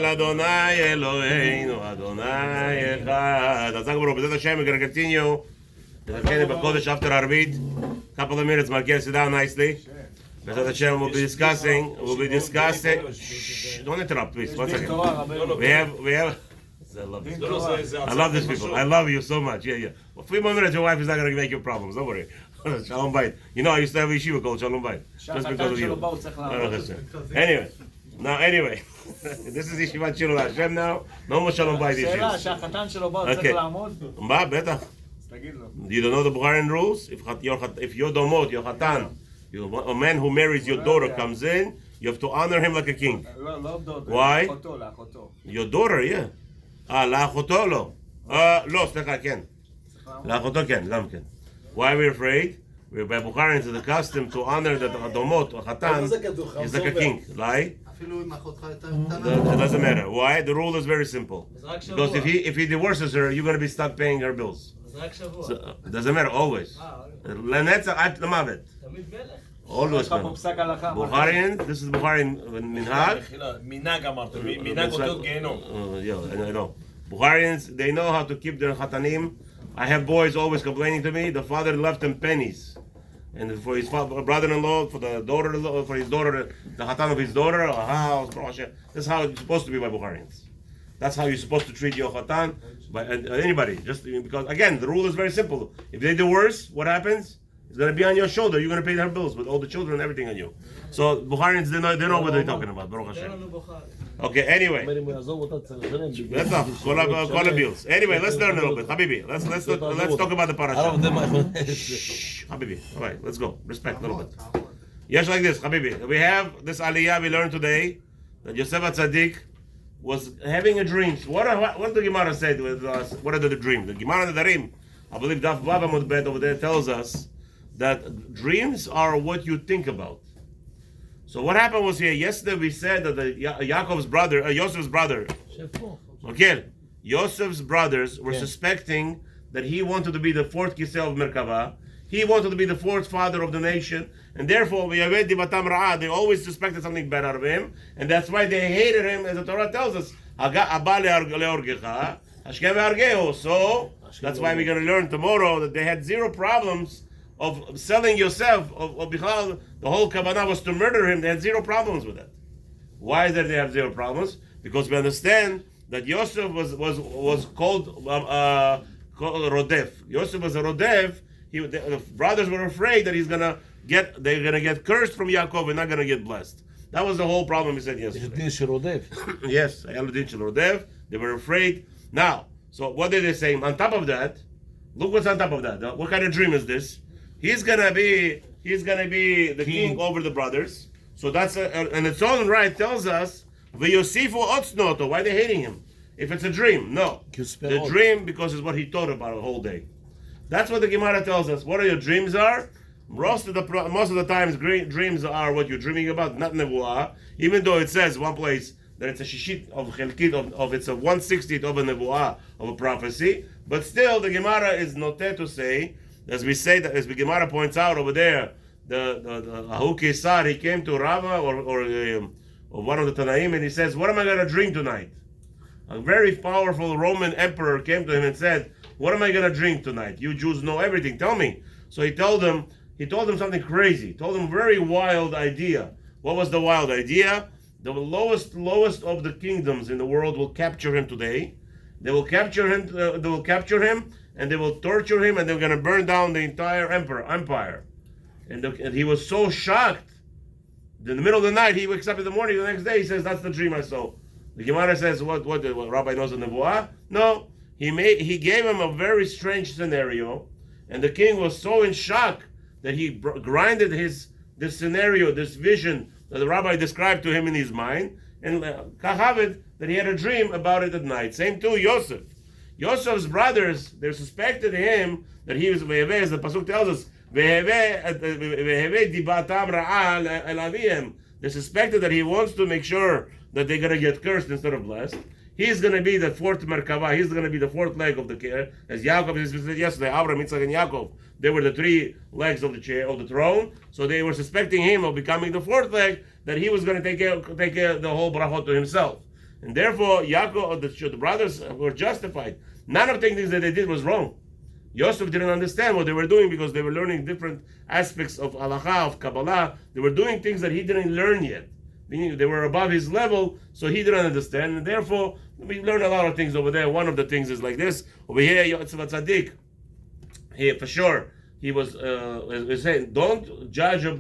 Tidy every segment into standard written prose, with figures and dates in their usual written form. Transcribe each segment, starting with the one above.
Adonai Eloheinu, Adonai Echad. That's not good. B'ezrat Hashem, we're going to continue. The Kennedy B'Kodesh after Arvit. Couple of minutes, Marquez, sit down nicely. B'ezrat Hashem, we'll be discussing. Shh, don't interrupt, please. 1 second. We have. I love these people. I love you so much. Yeah. Well, 3 more minutes, your wife is not going to make you problems. Don't worry. Shalom Bayit. You know, I used to have a yeshiva called Shalom Bayit. Just because of you. Anyway. This is Yeshivath Shiru LaHaShem now. No more Shalom Bayit issues. Okay. Beta. You don't know the Bukharian rules? If your domot, your chatan, a man who marries your daughter comes in, you have to honor him like a king. Why? Your daughter, yeah. לאחותו לא. לא, סליחה, כן. לאחותו כן, גם כן. Why are we afraid? We're by Bukharians to the custom to honor that Adomot or Hatan is like a king. Lie? It doesn't matter. Why? The rule is very simple. Because if he divorces her, you're going to be stuck paying her bills. So, it doesn't matter, always. לנצח עד למוות. Always. Bukharian, this is Bukharian minhag. Minhag אמרת, minhag אותו גיהנום. Yeah, I know. Bukharians, they know how to keep their chatanim. I have boys always complaining to me. The father left them pennies, and for his brother-in-law, for the daughter-in-law, for his daughter, the chatan of his daughter, a house. That's how it's supposed to be by Bukharians. That's how you're supposed to treat your chatan by anybody. Just because, again, the rule is very simple. If they do worse, what happens? It's going to be on your shoulder. You're going to pay their bills with all the children and everything on you. So Bukharians, they know what they're talking about. Baruch Hashem. Okay, anyway. That's all. Call the bills. Anyway, let's learn a little bit. Habibi, let's talk about the Parashah. Shh, Habibi. All right, let's go. Respect a little bit. Yes, like this, Habibi. We have this aliyah we learned today that Yeshivath Tzaddik was having a dream. What the Gemara said with us? What are the dreams? The Gemara in the Darim, I believe Daf Baba Mudbet over there tells us that dreams are what you think about. So what happened was here, yesterday we said that Yosef's brother, okay, Yosef's brothers were suspecting that he wanted to be the fourth Kiseh of Merkava. He wanted to be the fourth father of the nation, and therefore they always suspected something bad out of him, and that's why they hated him, as the Torah tells us. So that's why we're going to learn tomorrow that they had zero problems of selling Yosef, of Bichal. The whole Kavanah was to murder him. They had zero problems with that. Why is that they have zero problems? Because we understand that Yosef was called Rodef. Yosef was a Rodef. The brothers were afraid that they're gonna get cursed from Yaakov and not gonna get blessed. That was the whole problem we said yesterday. Yes, they were afraid. Now, so what did they say? On top of that, look what's on top of that. What kind of dream is this? He's gonna be the king over the brothers. So that's and its own right tells us v'yosifu otznoto. Why are they hating him? If it's a dream, no. The dream because it's what he thought about the whole day. That's what the Gemara tells us. What your dreams are? Most of the times, dreams are what you're dreaming about, not nevuah. Even though it says one place that it's a shishit of chelkit of it's a 1/60th of a nevuah of a prophecy, but still the Gemara is noted to say, as the Gemara points out over there, the Ahu Kesar, he came to Rava or one of the Tanaim and he says, "What am I going to dream tonight?" A very powerful Roman emperor came to him and said, "What am I going to drink tonight? You Jews know everything. Tell me." So he told him something crazy. He told him a very wild idea. What was the wild idea? The lowest of the kingdoms in the world will capture him today. They will capture him, and they will torture him, and they're going to burn down the entire empire. And he was so shocked. In the middle of the night, he wakes up in the morning. The next day, he says, "That's the dream I saw." The Gemara says, "What Rabbi knows in the Nebuah?" No. He gave him a very strange scenario, and the king was so in shock that he grinded this scenario, this vision that the rabbi described to him in his mind, and kahavit that he had a dream about it at night. Same too, Yosef. Yosef's brothers, they suspected him that he was as the pasuk tells us, they suspected that he wants to make sure that they're going to get cursed instead of blessed. He's going to be the fourth Merkava. He's going to be the fourth leg of the chair. As Yaakov said yesterday, Avraham, Yitzchak, and Yaakov, they were the three legs of the chair, of the throne. So they were suspecting him of becoming the fourth leg, that he was going to take care of the whole brachot to himself. And therefore, Yaakov, the brothers were justified. None of the things that they did was wrong. Yosef didn't understand what they were doing because they were learning different aspects of halacha, of Kabbalah. They were doing things that he didn't learn yet. They were above his level, so he didn't understand. And therefore, we learn a lot of things over there. One of the things is like this. Over here, Yosef Tzaddik, here for sure, he was saying, don't judge a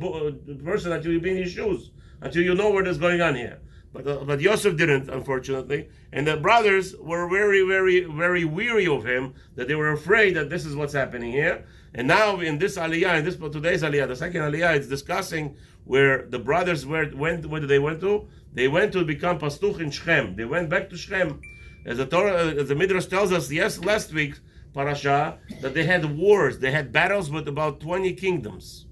person until you be in his shoes, until you know what is going on here. But Yosef didn't, unfortunately. And the brothers were very, very, very weary of him, that they were afraid that this is what's happening here. And now in this aliyah, today's aliyah, the second aliyah, it's discussing where the brothers went. What did they went to? They went to become pastuch in Shechem. They went back to Shechem. As the Midrash tells us, last week, Parashah, that they had wars. They had battles with about 20 kingdoms.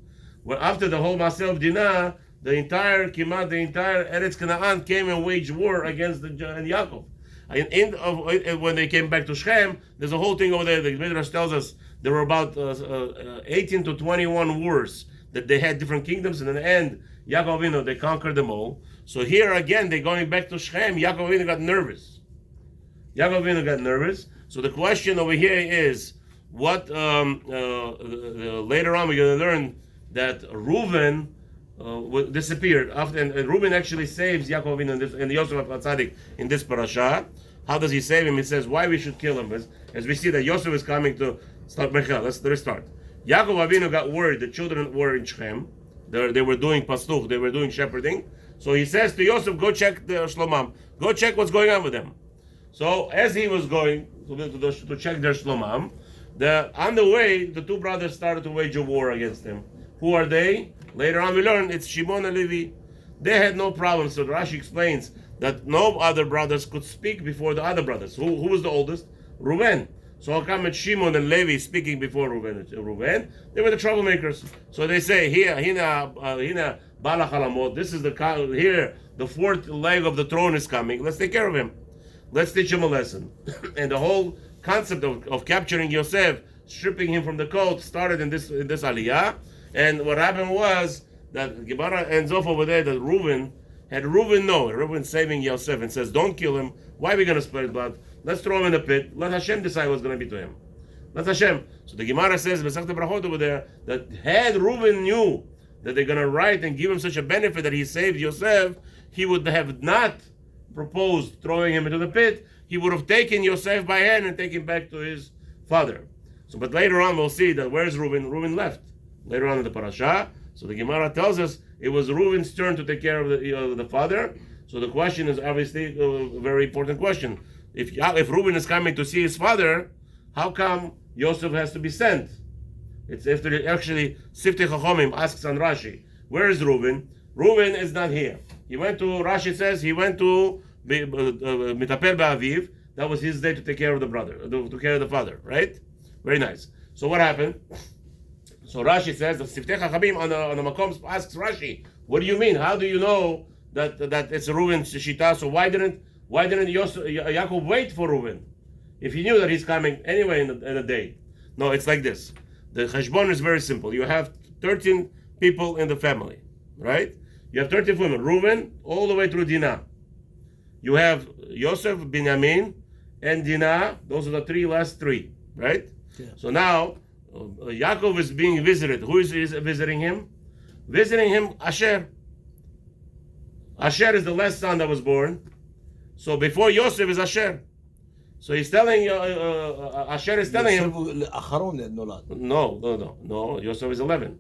Well, after the whole Maseh of Dinah, the entire Eretz Canaan came and waged war against Yaakov. When they came back to Shechem, there's a whole thing over there. The Midrash tells us there were about 18 to 21 wars that they had different kingdoms, and in the end, Yaakov Avinu, they conquered them all. So here again, they're going back to Shechem. Yaakov Avinu got nervous. So the question over here is, what later on we're going to learn that Reuven disappeared after, and Reuben actually saves Yaakov Avinu and Yosef Tzaddik in this parasha. How does he save him? He says why we should kill him. As we see that Yosef is coming to start Mechel. Let's restart. Yaakov Avinu got word the children were in Shechem. They were doing pastuch. They were doing shepherding. So he says to Yosef, go check the Shlomam. Go check what's going on with them. So as he was going to check their Shlomam, on the way, the two brothers started to wage a war against him. Who are they? Later on we learn it's Shimon and Levi. They had no problem. So Rashi explains that no other brothers could speak before the other brothers. Who was the oldest? Reuven. So how come it's Shimon and Levi speaking before Reuven? They were the troublemakers. So they say, hina bala chalamot. This is the fourth leg of the throne is coming. Let's take care of him. Let's teach him a lesson. And the whole concept of capturing Yosef, stripping him from the coat, started in this aliyah. And what happened was that Gemara ends off over there that Reuven saving Yosef and says, don't kill him. Why are we going to spill blood? Let's throw him in a pit. Let HaShem decide what's going to be to him. Let HaShem. So the Gemara says, Masechta Brachot over there, that had Reuven knew that they're going to write and give him such a benefit that he saved Yosef, he would have not proposed throwing him into the pit. He would have taken Yosef by hand and taken him back to his father. So, but later on we'll see that where's Reuven? Reuven left. Later on in the parasha, so the Gemara tells us it was Reuven's turn to take care of the father. So the question is obviously a very important question. If Reuven is coming to see his father, how come Yosef has to be sent? It's after actually Siftei Chachomim asks on Rashi, where is Reuven? Reuven is not here. Rashi says he went to Mitapel Ba'aviv. That was his day to take care of the brother, to take care of the father, right? Very nice. So what happened? So Rashi says that Siftei Chachamim on the Makom asks Rashi, what do you mean? How do you know that it's a Reuven's shita? So why didn't Yaakov wait for Reuven if he knew that he's coming anyway in a day? No, it's like this. The cheshbon is very simple. You have 13 people in the family, right? You have 13 women, Reuven all the way through Dinah. You have Yosef, Binyamin, and Dinah. Those are the last three, right? Yeah. So now Yaakov is being visited. Who is visiting him? Visiting him, Asher. Asher is the last son that was born. So before Yosef is Asher. So he's telling Asher is telling him. No. Yosef is 11.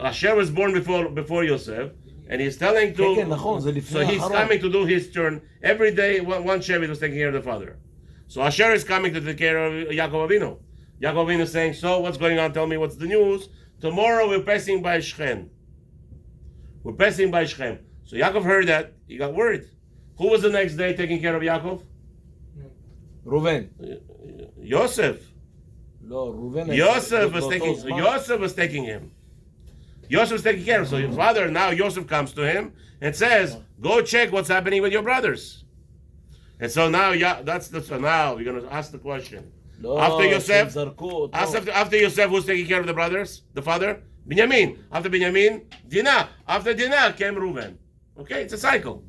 Asher was born before Yosef, and he's telling to. So he's coming to do his turn every day. One Shevet was taking care of the father. So Asher is coming to take care of Yaakov Avinu. Yaakov Avinu is saying, so what's going on? Tell me what's the news. Tomorrow we're passing by Shechem. So Yaakov heard that. He got worried. Who was the next day taking care of Yaakov? Reuven. Yosef. No, Reuven. Yosef was taking him. Yosef was taking care of him. So his father, now Yosef comes to him and says, go check what's happening with your brothers. And so now, so now we're going to ask the question. No, after Yosef, who's taking care of the brothers? The father? Binyamin. After Binyamin, Dinah. After Dinah came Reuven. Okay, it's a cycle.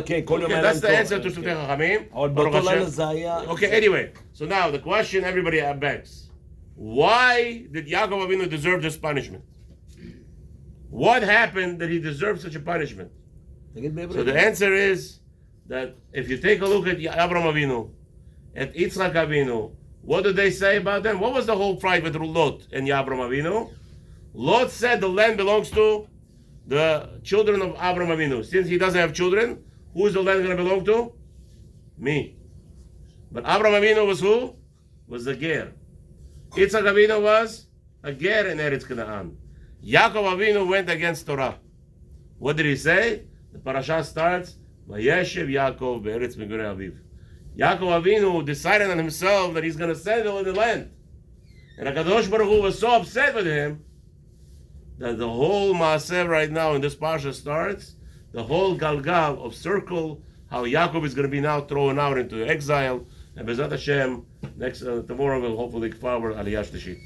כן, כל יום Okay, היה that's the להם answer to טוב. Shultei Chachamim. אבל Baruch באותו לילה Hashem. זה היה... Okay, anyway. So now the question everybody begs. Why did Yaakov Avinu deserve this punishment? What happened that he deserved such a punishment? תגיד בעברית. So the answer is that if you take a look at Avraham Avinu, at Yitzchak Avinu, what did they say about them? What was the whole fight with Lot and Avraham Avinu? Lot said the land belongs to the children of Avraham Avinu. Since he doesn't have children, who is the land going to belong to? Me. But Avraham Avinu was who? Was the ger. Yitzchak Avinu was a ger in Eretz Canaan. Yaakov Avinu went against Torah. What did he say? The Parashah starts, Vayeshev Yaakov be'eretz megurei aviv. Yaakov Avinu decided on himself that he's going to settle in the land. And HaKadosh Baruch Hu was so upset with him that the whole Maaseh right now in this Parshah starts, the whole Galgal of circle, how Yaakov is going to be now thrown out into exile. And Bezat Hashem, tomorrow we'll hopefully forward Aliyah Shlishit.